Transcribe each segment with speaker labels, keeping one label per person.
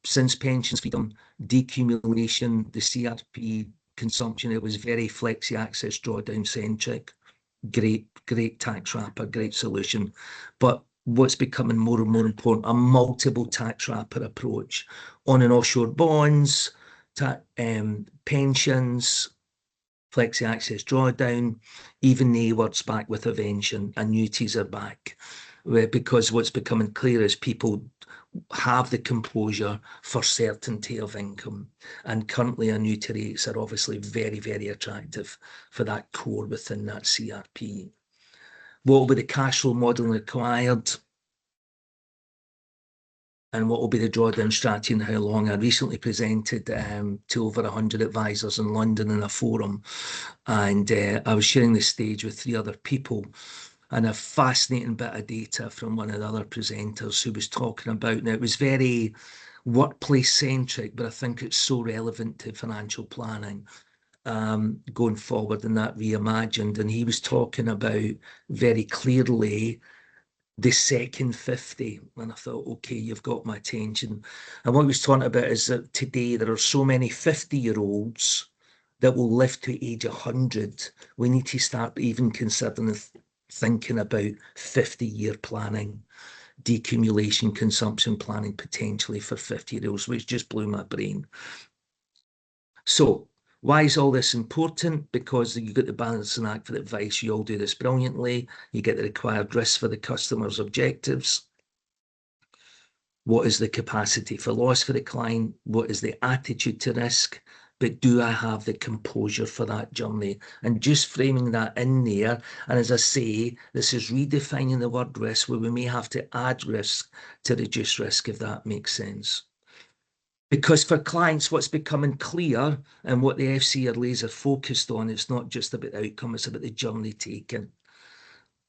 Speaker 1: since pensions freedom, decumulation, the CRP consumption, it was very flexi access drawdown centric. Great tax wrapper, great solution. But what's becoming more and more important, a multiple tax wrapper approach on and offshore bonds, pensions, flexi access drawdown, even the A-words back with evention, annuities are back. Because what's becoming clear is people have the composure for certainty of income. And currently annuity rates are obviously very, very attractive for that core within that CRP. What will be the cash flow modelling required? And what will be the drawdown strategy and how long? I recently presented to over 100 advisors in London in a forum, and I was sharing the stage with 3 other people, and a fascinating bit of data from one of the other presenters who was talking about, now it was very workplace centric, but I think it's so relevant to financial planning going forward in that reimagined. And he was talking about very clearly the second 50, and I thought, okay, you've got my attention. And what he was talking about is that today there are so many 50-year-olds that will live to age 100. We need to start even considering thinking about 50-year planning, decumulation, consumption planning potentially for 50-year-olds, which just blew my brain. So why is all this important? Because you get the balancing act for advice. You all do this brilliantly. You get the required risk for the customer's objectives. What is the capacity for loss for the client? What is the attitude to risk? But do I have the composure for that journey? And just framing that in there. And as I say, this is redefining the word risk, where we may have to add risk to reduce risk, if that makes sense. Because for clients, what's becoming clear and what the FC are laser focused on, it's not just about the outcome, it's about the journey taken.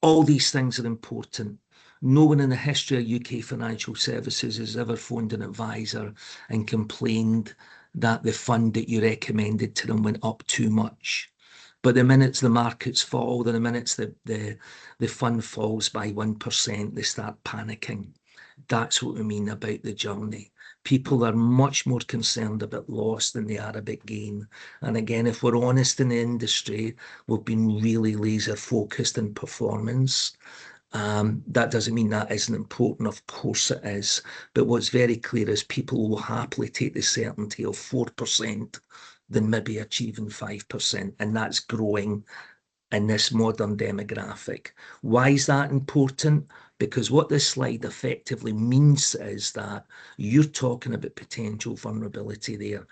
Speaker 1: All these things are important. No one in the history of UK financial services has ever phoned an advisor and complained that the fund that you recommended to them went up too much. But the minutes the markets fall, the minutes the fund falls by 1%, they start panicking. That's what we mean about the journey. People are much more concerned about loss than they are about gain. And again, if we're honest in the industry, we've been really laser focused in performance. That doesn't mean that isn't important. Of course it is. But what's very clear is people will happily take the certainty of 4% than maybe achieving 5%. And that's growing in this modern demographic. Why is that important? Because what this slide effectively means is that you're talking about potential vulnerability there.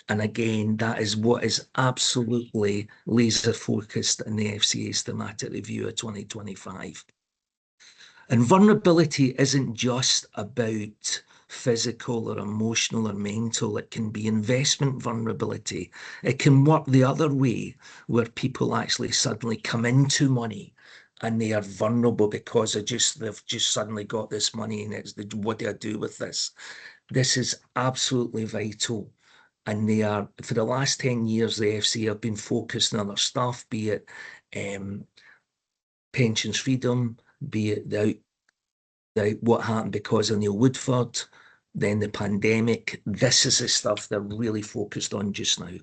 Speaker 1: And again, that is what is absolutely laser focused in the FCA's thematic review of 2025. And vulnerability isn't just about physical or emotional or mental. It can be investment vulnerability. It can work the other way, where people actually suddenly come into money and they are vulnerable because they've just suddenly got this money, and it's what do I do with this? This is absolutely vital. And they are, for the last 10 years, the FCA have been focused on other stuff, be it pensions freedom, be it what happened because of Neil Woodford, then the pandemic. This is the stuff they're really focused on just now.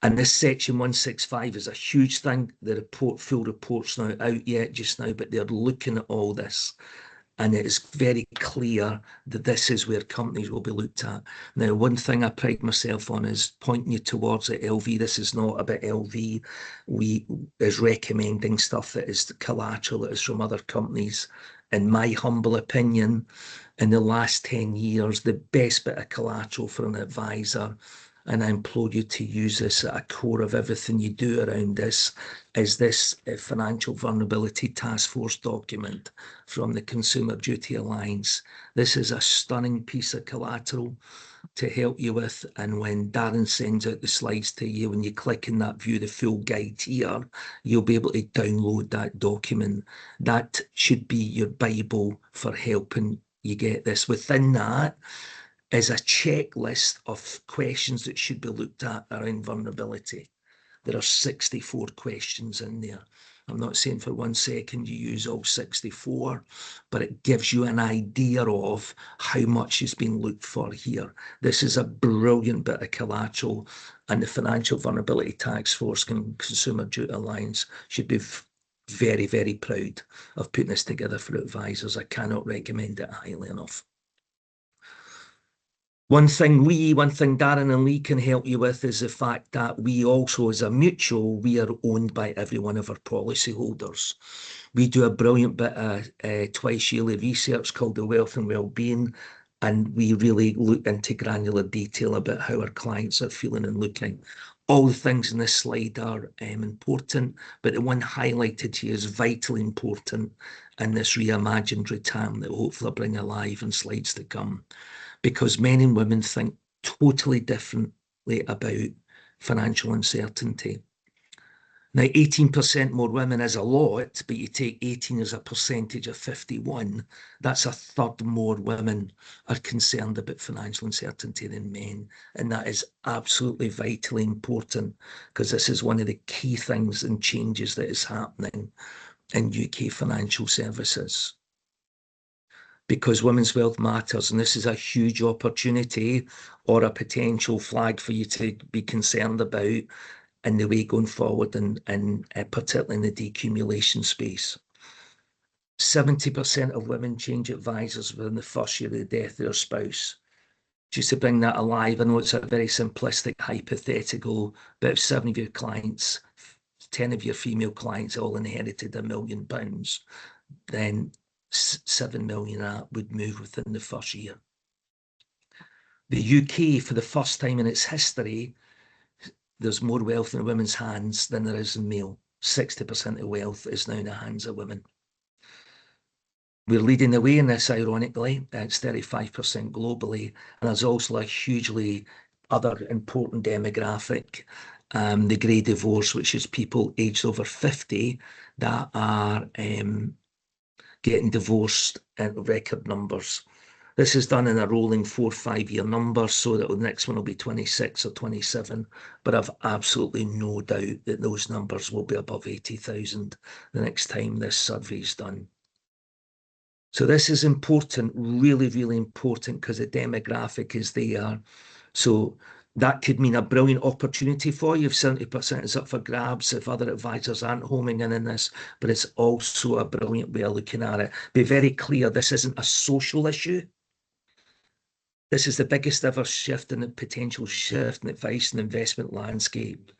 Speaker 1: And this section 165 is a huge thing. The full report's not out yet just now, but they're looking at all this. And it is very clear that this is where companies will be looked at. Now, one thing I pride myself on is pointing you towards it, LV. This is not about LV. We is recommending stuff that is collateral that is from other companies. In my humble opinion, in the last 10 years, the best bit of collateral for an advisor, and I implore you to use this at a core of everything you do around this, is this Financial Vulnerability Task Force document from the Consumer Duty Alliance. This is a stunning piece of collateral to help you with, and when Darren sends out the slides to you, when you click in that view the full guide here, you'll be able to download that document. That should be your Bible for helping you get this. Within that is a checklist of questions that should be looked at around vulnerability. There are 64 questions in there. I'm not saying for 1 second you use all 64, but it gives you an idea of how much is being looked for here. This is a brilliant bit of collateral, and the Financial Vulnerability Task Force and Consumer Duty Alliance should be very, very proud of putting this together for advisors. I cannot recommend it highly enough. One thing Darren and Lee can help you with is the fact that we also, as a mutual, we are owned by every one of our policyholders. We do a brilliant bit of twice yearly research called the Wealth and Wellbeing, and we really look into granular detail about how our clients are feeling and looking. All the things in this slide are important, but the one highlighted here is vitally important in this reimagined retirement that hopefully I'll bring alive in slides to come. Because men and women think totally differently about financial uncertainty. Now, 18% more women is a lot, but you take 18 as a percentage of 51, that's a third more women are concerned about financial uncertainty than men. And that is absolutely vitally important, because this is one of the key things and changes that is happening in UK financial services. Because women's wealth matters, and this is a huge opportunity or a potential flag for you to be concerned about in the way going forward, and particularly in the decumulation space. 70% of women change advisors within the first year of the death of their spouse. Just to bring that alive, I know it's a very simplistic hypothetical, but if 7 of your clients, 10 of your female clients all inherited £1 million, then 7 million of that would move within the first year. The UK, for the first time in its history, there's more wealth in women's hands than there is in male. 60% of wealth is now in the hands of women. We're leading the way in this, ironically. It's 35% globally, and there's also a hugely other important demographic, the grey divorce, which is people aged over 50 that are getting divorced at record numbers. This is done in a rolling 4 or 5 year number, so that the next one will be 26 or 27. But I've absolutely no doubt that those numbers will be above 80,000 the next time this survey is done. So this is important, really, really important, because the demographic is there. So that could mean a brilliant opportunity for you if 70% is up for grabs, if other advisors aren't homing in this, but it's also a brilliant way of looking at it. Be very clear, this isn't a social issue. This is the biggest ever shift in the potential shift in advice and investment landscape.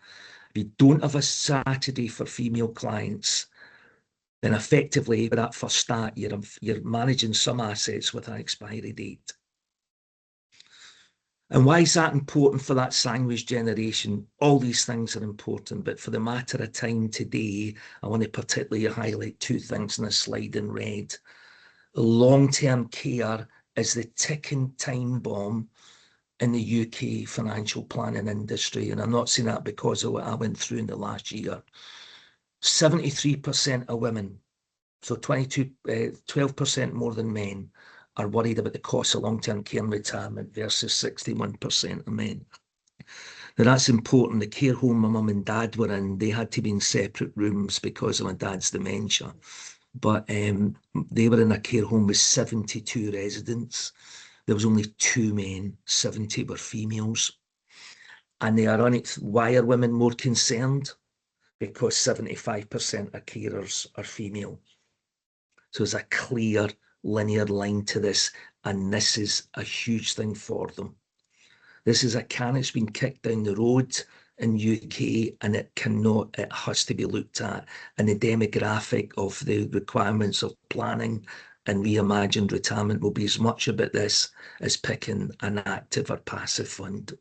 Speaker 1: If you don't have a strategy for female clients, then effectively, with that first start, you're managing some assets with an expiry date. And why is that important for that sandwich generation? All these things are important, but for the matter of time today, I want to particularly highlight 2 things in this slide in red. Long-term care is the ticking time bomb in the UK financial planning industry, and I'm not saying that because of what I went through in the last year. 73% of women, so 12% more than men, are worried about the cost of long-term care and retirement versus 61% of men. Now that's important. The care home my mum and dad were in, they had to be in separate rooms because of my dad's dementia. But they were in a care home with 72 residents. There was only 2 men, 70 were females. And the ironic, why are women more concerned? Because 75% of carers are female. So there's a clear linear line to this, and this is a huge thing for them. This is a can that's been kicked down the road in UK, and it has to be looked at. And the demographic of the requirements of planning and reimagined retirement will be as much about this as picking an active or passive fund.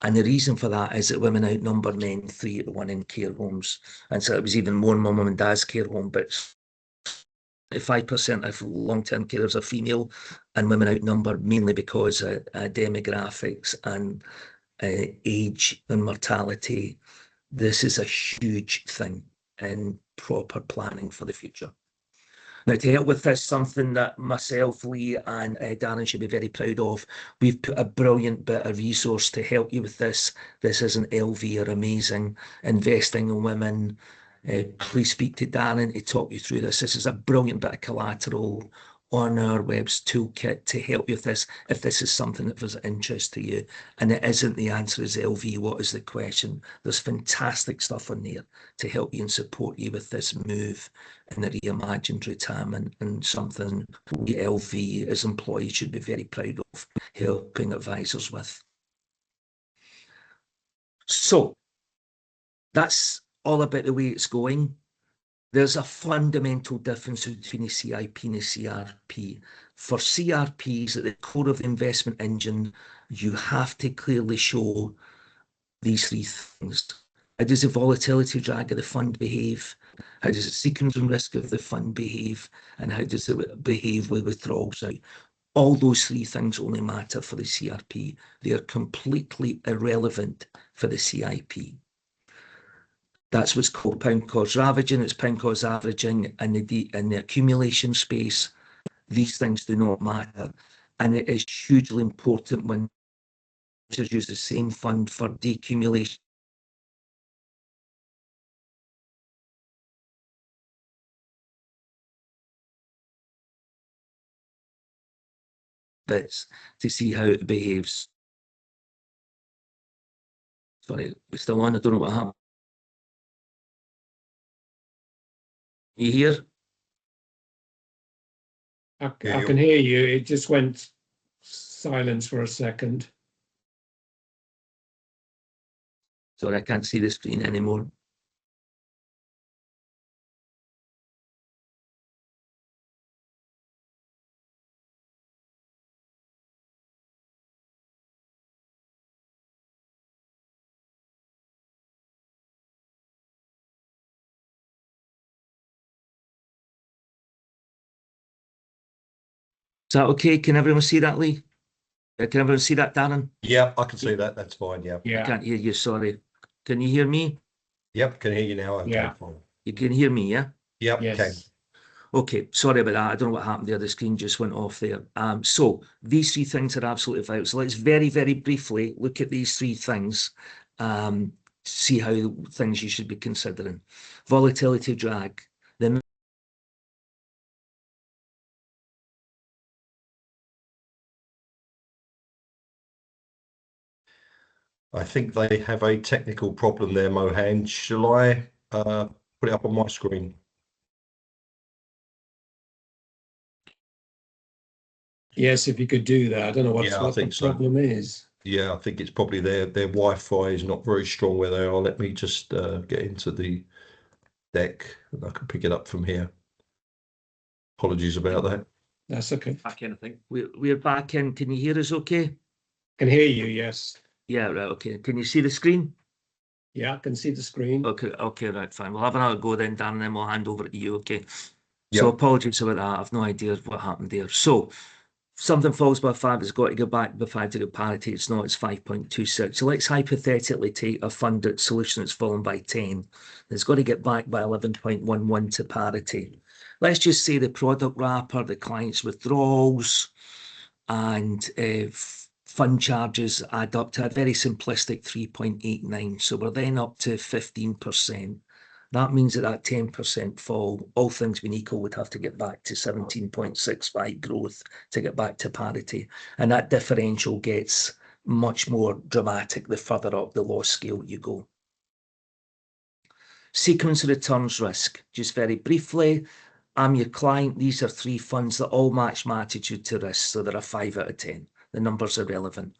Speaker 1: And the reason for that is that women outnumber men 3-1 in care homes. And so it was even more in my mum and dad's care home, but 5% of long-term carers are female, and women outnumber mainly because of demographics and age and mortality. This is a huge thing in proper planning for the future. Now, to help with this, something that myself, Lee, and Darren should be very proud of, we've put a brilliant bit of resource to help you with this. This isn't LV or amazing. Investing in women, please speak to Darren to talk you through this. This is a brilliant bit of collateral on our web's toolkit to help you with this, if this is something that was of interest to you. And it isn't, the answer is LV, what is the question? There's fantastic stuff on there to help you and support you with this move in the reimagined retirement, and something we LV as employees should be very proud of helping advisors with. So that's all about the way it's going. There's a fundamental difference between a CIP and a CRP. For CRPs, at the core of the investment engine, you have to clearly show these three things. How does the volatility drag of the fund behave? How does the sequence and risk of the fund behave? And how does it behave with withdrawals out? All those three things only matter for the CRP. They are completely irrelevant for the CIP. That's what's called pound cost averaging. It's pound cost averaging in the accumulation space. These things do not matter. And it is hugely important when investors use the same fund for decumulation bits to see how it behaves. Sorry, we're still on. I don't know what happened. You hear?
Speaker 2: I can hear you. It just went silence for a second.
Speaker 1: Sorry, I can't see the screen anymore. Is that okay? Can everyone see that, Lee? Can everyone see that, Darren?
Speaker 3: Yeah, I can see that. That's fine. Yeah.
Speaker 1: I can't hear you, sorry. Can you hear me?
Speaker 3: Yep, can hear you now. Okay,
Speaker 2: Yeah.
Speaker 3: fine.
Speaker 1: You can hear me, yeah?
Speaker 3: Yep,
Speaker 2: Yes.
Speaker 3: can.
Speaker 1: Okay, sorry about that. I don't know what happened there. The screen just went off there. So these three things are absolutely vital. So let's very, very briefly look at these three things. See how things you should be considering. Volatility drag.
Speaker 3: I think they have a technical problem there, Mohan. Shall I put it up on my screen?
Speaker 2: Yes, if you could do that. I don't know what the problem is.
Speaker 3: Yeah, I think it's probably their Wi-Fi is not very strong where they are. Let me just get into the deck and I can pick it up from here. Apologies about that.
Speaker 2: That's okay.
Speaker 1: Back in, I think. We're back in. Can you hear us okay?
Speaker 2: Can hear you, yes.
Speaker 1: Yeah, right, okay. Can you see the screen?
Speaker 2: Yeah, I can see the screen.
Speaker 1: Okay, right, fine. We'll have another go then, Dan, and then we'll hand over to you, okay?
Speaker 3: Yep.
Speaker 1: So apologies about that. I've no idea what happened there. So something falls by 5, it's got to go back by 5 to get parity. It's not, it's 5.26. So let's hypothetically take a fund at solution that's fallen by 10. It's got to get back by 11.11 to parity. Let's just say the product wrapper, the client's withdrawals, and fund charges add up to a very simplistic 3.89. So we're then up to 15%. That means that 10% fall, all things being equal, would have to get back to 17.65 growth to get back to parity. And that differential gets much more dramatic the further up the loss scale you go. Sequence returns risk. Just very briefly, I'm your client. These are three funds that all match my attitude to risk. So they're a 5 out of 10. The numbers are relevant.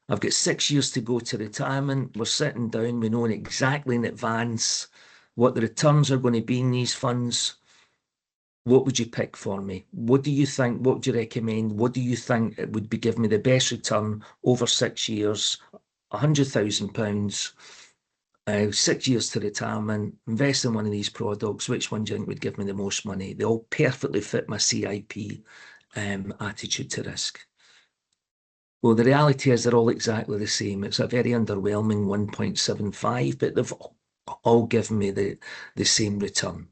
Speaker 1: I've got 6 years to go to retirement. We're sitting down. We know exactly in advance what the returns are going to be in these funds. What would you pick for me? What do you think? What would you recommend? What do you think it would be giving me the best return over 6 years? £100,000, 6 years to retirement, invest in one of these products. Which one do you think would give me the most money? They all perfectly fit my CIP attitude to risk. Well, the reality is they're all exactly the same. It's a very underwhelming 1.75, but they've all given me the same return.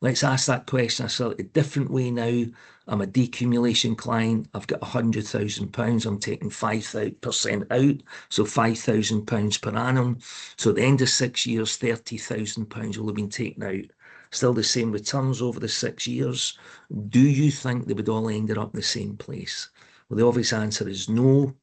Speaker 1: Let's ask that question a slightly different way now. I'm a decumulation client. I've got £100,000. I'm taking 5% out, so £5,000 per annum. So at the end of 6 years, £30,000 will have been taken out. Still the same returns over the 6 years. Do you think they would all end up in the same place? Well, the obvious answer is no.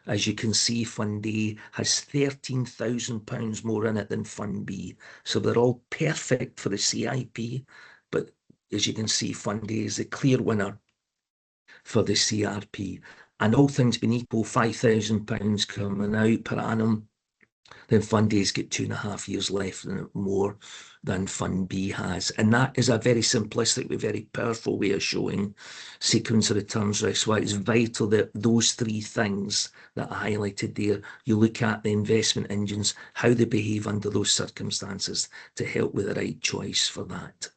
Speaker 1: As you can see, Fund A has £13,000 more in it than Fund B. So they're all perfect for the CIP. But as you can see, Fund A is the clear winner for the CRP. And all things being equal, £5,000 coming out per annum, then Fund A's got 2.5 years left and more than Fund B has. And that is a very simplistic but very powerful way of showing sequence of returns risk. Why it's vital that those three things that I highlighted there, you look at the investment engines, how they behave under those circumstances to help with the right choice for that.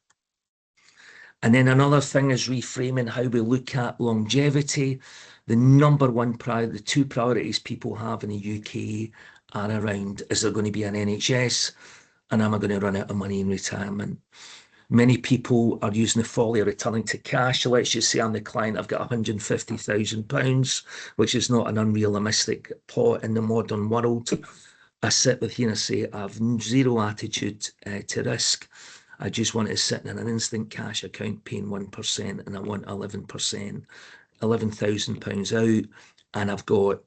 Speaker 1: And then another thing is reframing how we look at longevity. The number one priority, the two priorities people have in the UK are around, is there going to be an NHS and am I going to run out of money in retirement? Many people are using the folly of returning to cash. So let's just say I'm the client, I've got £150,000, which is not an unrealistic pot in the modern world. I sit with you and I say, I have zero attitude to risk. I just want to sit in an instant cash account paying 1% and I want 11%, £11,000 out, and I've got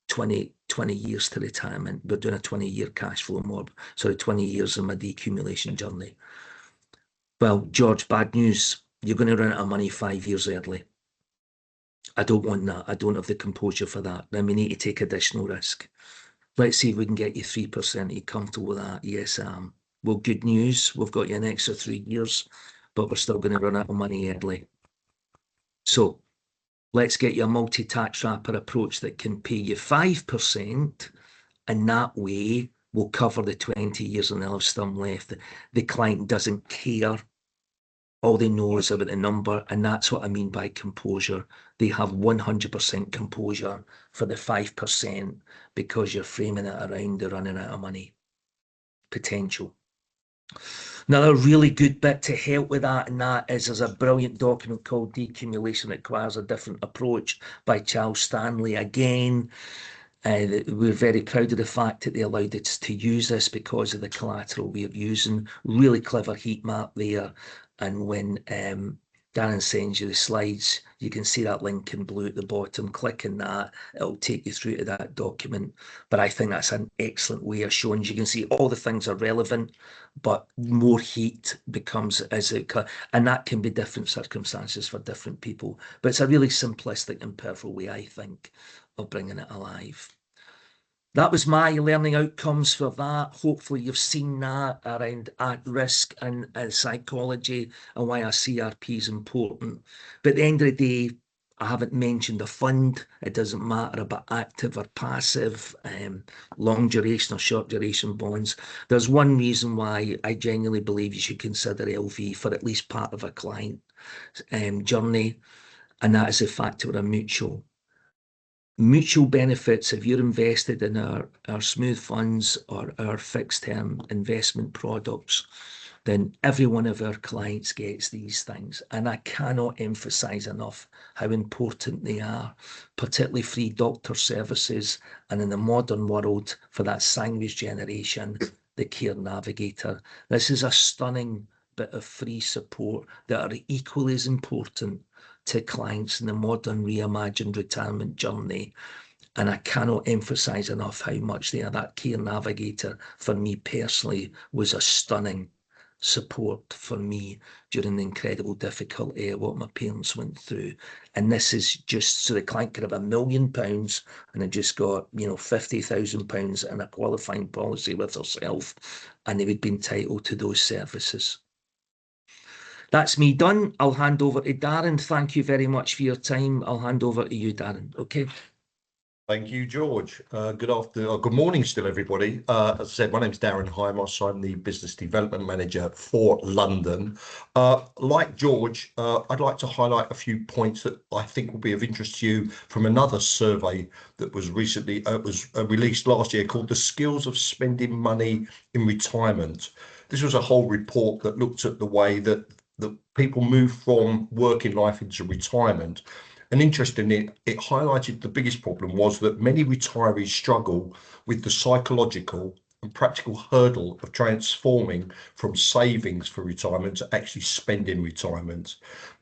Speaker 1: 20 years to retirement. We're doing a 20-year cash flow mob, sorry, 20 years of my decumulation journey. Well, George, bad news. You're going to run out of money 5 years early. I don't want that. I don't have the composure for that. Then we need to take additional risk. Let's see if we can get you 3%. Are you comfortable with that? Yes, I am. Well, good news. We've got you an extra 3 years, but we're still going to run out of money early. So let's get you a multi-tax wrapper approach that can pay you 5%, and that way we'll cover the 20 years and they'll have some left. The client doesn't care. All they know is about the number, and that's what I mean by composure. They have 100% composure for the 5% because you're framing it around the running out of money potential. Another really good bit to help with that, and that is there's a brilliant document called Decumulation Requires a Different Approach by Charles Stanley. Again, we're very proud of the fact that they allowed us to use this because of the collateral we're using. Really clever heat map there. And when Darren sends you the slides, you can see that link in blue at the bottom. Click on that, it'll take you through to that document. But I think that's an excellent way of showing. You can see all the things are relevant, but more heat becomes as it, and that can be different circumstances for different people. But it's a really simplistic and powerful way, I think, of bringing it alive. That was my learning outcomes for that. Hopefully you've seen that around at risk and psychology and why a CRP is important. But at the end of the day, I haven't mentioned a fund. It doesn't matter about active or passive, long duration or short duration bonds. There's one reason why I genuinely believe you should consider LV for at least part of a client journey, and that is the fact that we're a mutual. Mutual benefits, if you're invested in our smooth funds or our fixed term investment products, then every one of our clients gets these things. And I cannot emphasize enough how important they are, particularly free doctor services, and in the modern world for that sandwich generation, the care navigator. This is a stunning bit of free support that are equally as important to clients in the modern reimagined retirement journey. And I cannot emphasize enough how much they are. That care navigator for me personally was a stunning support for me during the incredible difficulty of what my parents went through. And this is just so the client could have £1 million and had just got, £50,000 in a qualifying policy with herself, and they would be entitled to those services. That's me done. I'll hand over to Darren. Thank you very much for your time. I'll hand over to you, Darren. Okay.
Speaker 3: Thank you, George. Good afternoon, good morning still, everybody. As I said, my name's Darren Hymos. I'm the Business Development Manager for London. Like George, I'd like to highlight a few points that I think will be of interest to you from another survey that was recently released last year called The Skills of Spending Money in Retirement. This was a whole report that looked at the way that that people move from working life into retirement. And interestingly, it highlighted the biggest problem was that many retirees struggle with the psychological and practical hurdle of transforming from savings for retirement to actually spending retirement.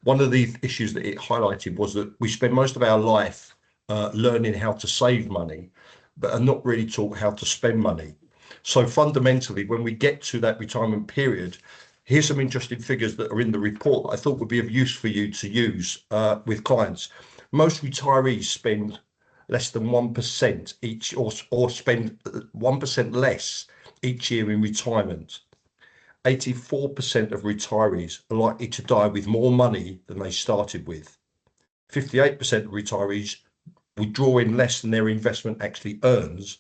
Speaker 3: One of the issues that it highlighted was that we spend most of our life learning how to save money, but are not really taught how to spend money. So fundamentally, when we get to that retirement period, here's some interesting figures that are in the report that I thought would be of use for you to use with clients. Most retirees spend less than 1% each, or spend 1% less each year in retirement. 84% of retirees are likely to die with more money than they started with. 58% of retirees withdraw in less than their investment actually earns,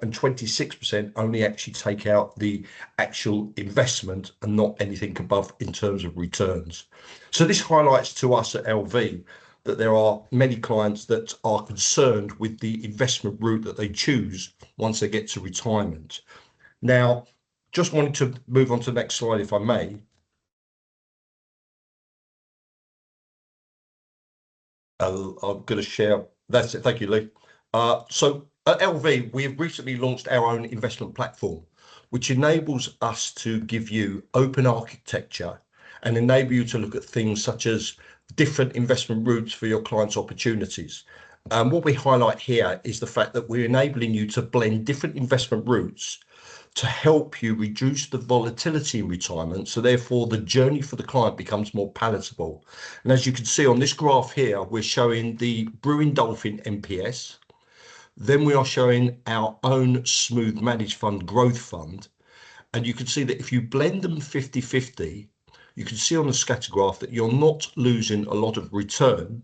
Speaker 3: and 26% only actually take out the actual investment and not anything above in terms of returns. So this highlights to us at LV that there are many clients that are concerned with the investment route that they choose once they get to retirement. Now, just wanted to move on to the next slide, if I may. I'm going to share. That's it. Thank you, Lee. So at LV, we have recently launched our own investment platform, which enables us to give you open architecture and enable you to look at things such as different investment routes for your clients' opportunities. What we highlight here is the fact that we're enabling you to blend different investment routes to help you reduce the volatility in retirement. So therefore, the journey for the client becomes more palatable. And as you can see on this graph here, we're showing the Brewing Dolphin MPS. Then we are showing our own smooth managed fund growth fund. And you can see that if you blend them 50-50, you can see on the scatter graph that you're not losing a lot of return,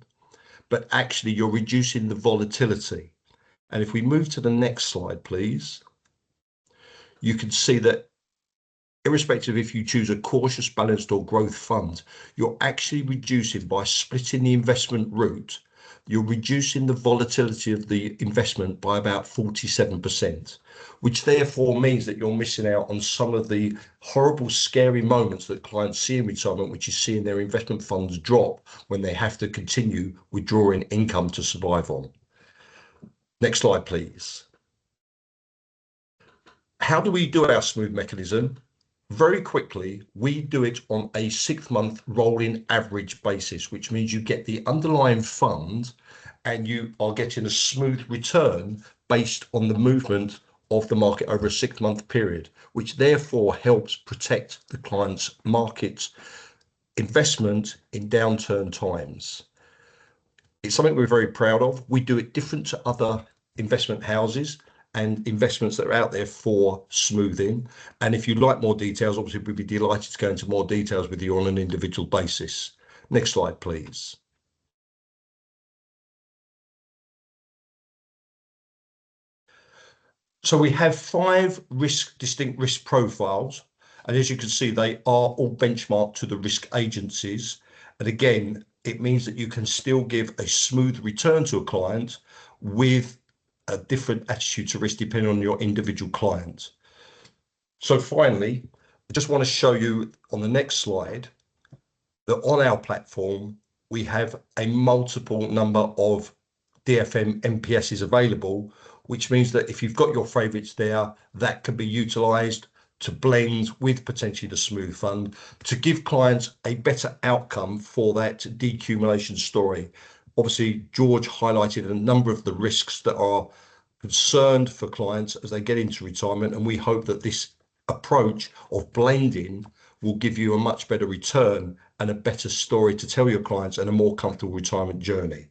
Speaker 3: but actually you're reducing the volatility. And if we move to the next slide, please, you can see that irrespective if you choose a cautious, balanced or growth fund, you're actually reducing, by splitting the investment route, you're reducing the volatility of the investment by about 47%, which therefore means that you're missing out on some of the horrible, scary moments that clients see in retirement, which is seeing their investment funds drop when they have to continue withdrawing income to survive on. Next slide, please. How do we do our smooth mechanism? Very quickly, we do it on a 6-month rolling average basis, which means you get the underlying fund and you are getting a smooth return based on the movement of the market over a 6-month period, which therefore helps protect the client's market investment in downturn times. It's something we're very proud of. We do it different to other investment houses and investments that are out there for smoothing. And if you'd like more details, obviously we'd be delighted to go into more details with you on an individual basis. Next slide, please. So we have 5 distinct risk profiles. And as you can see, they are all benchmarked to the risk agencies. And again, it means that you can still give a smooth return to a client with a different attitude to risk depending on your individual client. So finally, I just want to show you on the next slide that on our platform, we have a multiple number of DFM MPSs available, which means that if you've got your favorites there, that can be utilized to blend with potentially the smooth fund to give clients a better outcome for that decumulation story. Obviously, George highlighted a number of the risks that are concerned for clients as they get into retirement, and we hope that this approach of blending will give you a much better return and a better story to tell your clients and a more comfortable retirement journey.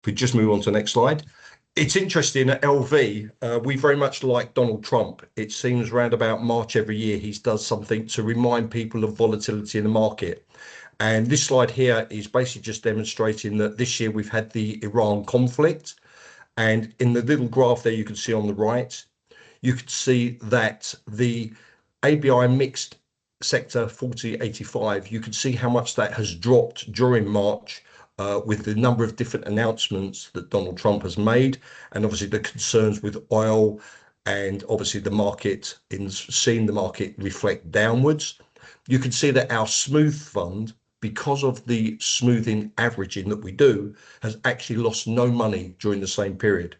Speaker 3: If we just move on to the next slide. It's interesting at LV, we very much like Donald Trump. It seems around about March every year, he does something to remind people of volatility in the market. And this slide here is basically just demonstrating that this year we've had the Iran conflict. And in the little graph there, you can see on the right, you can see that the ABI mixed sector 4085, you can see how much that has dropped during March with the number of different announcements that Donald Trump has made, and obviously the concerns with oil, and obviously the market in seeing the market reflect downwards. you can see that our smooth fund, because of the smoothing averaging that we do, has actually lost no money during the same period.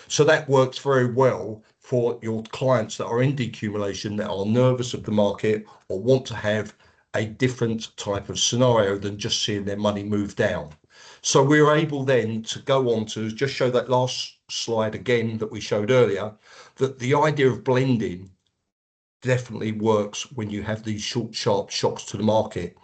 Speaker 3: So that works very well for your clients that are in decumulation, that are nervous of the market or want to have a different type of scenario than just seeing their money move down. So we were able then to go on to just show that last slide again that we showed earlier, that the idea of blending definitely works when you have these short, sharp shocks to the market,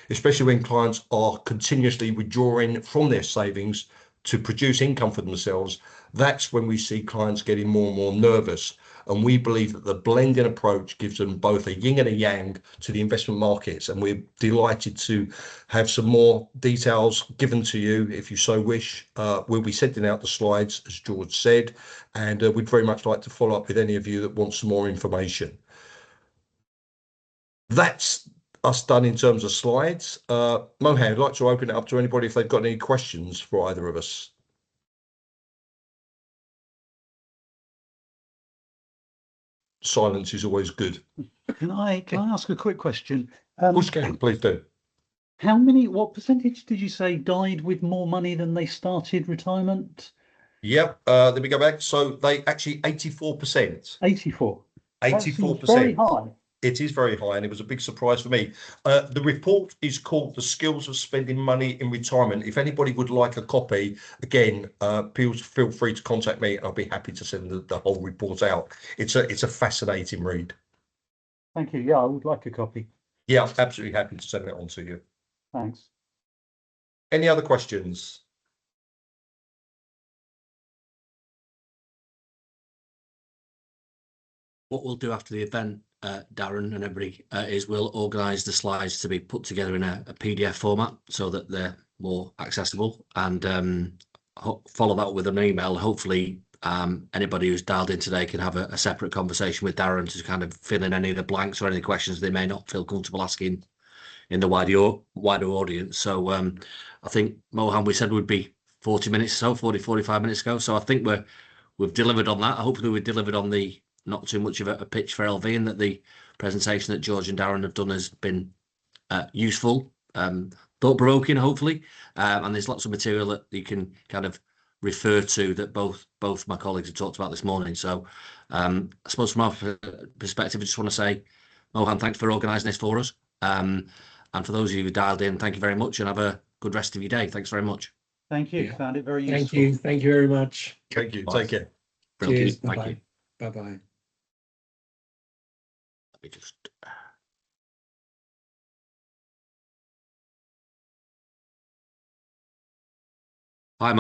Speaker 3: especially when clients are continuously withdrawing from their savings to produce income for themselves. That's when we see clients getting more and more nervous. And we believe that the blending approach gives them both a yin and a yang to the investment markets. And we're delighted to have some more details given to you if you so wish. We'll be sending out the slides, as George said, and we'd very much like to follow up with any of you that want some more information. That's us done in terms of slides. Mohan, I'd like to open it up to anybody if they've got any questions for either of us. Silence is always good.
Speaker 4: Can I ask a quick question?
Speaker 3: Of course you can, please do.
Speaker 4: What percentage did you say died with more money than they started retirement?
Speaker 3: Yep, let me go back. So they actually 84%.
Speaker 4: 84.
Speaker 3: 84%.
Speaker 4: Very high.
Speaker 3: It is very high, and it was a big surprise for me. The report is called The Skills of Spending Money in Retirement. If anybody would like a copy, again, please feel free to contact me. I'll be happy to send the whole report out. It's a fascinating read.
Speaker 4: Thank you. Yeah, I would like a copy.
Speaker 3: Yeah, I'm absolutely happy to send it on to you.
Speaker 4: Thanks.
Speaker 3: Any other questions?
Speaker 5: What we'll do after the event, Darren and everybody, is we'll organise the slides to be put together in a PDF format so that they're more accessible, and follow that with an email. Hopefully, anybody who's dialed in today can have a separate conversation with Darren to kind of fill in any of the blanks or any questions they may not feel comfortable asking in the wider audience. So I think, Mohan, we said would be 40 minutes or so, 45 minutes ago. So I think we've delivered on that. Hopefully we've delivered on the not too much of a pitch for LV, and that the presentation that George and Darren have done has been useful, thought-provoking, hopefully, and there's lots of material that you can kind of refer to that both my colleagues have talked about this morning. So I suppose from our perspective, I just want to say, Mohan, thanks for organising this for us, and for those of you who dialed in, thank you very much, and have a good rest of your day. Thanks very much.
Speaker 4: Thank you.
Speaker 2: Yeah.
Speaker 4: Found it very useful.
Speaker 2: Thank you. Thank you very much.
Speaker 3: Thank you. Take care.
Speaker 5: Brilliant.
Speaker 2: Cheers.
Speaker 5: Thank
Speaker 2: Bye-bye.
Speaker 5: you.
Speaker 2: Bye-bye.
Speaker 5: Let me just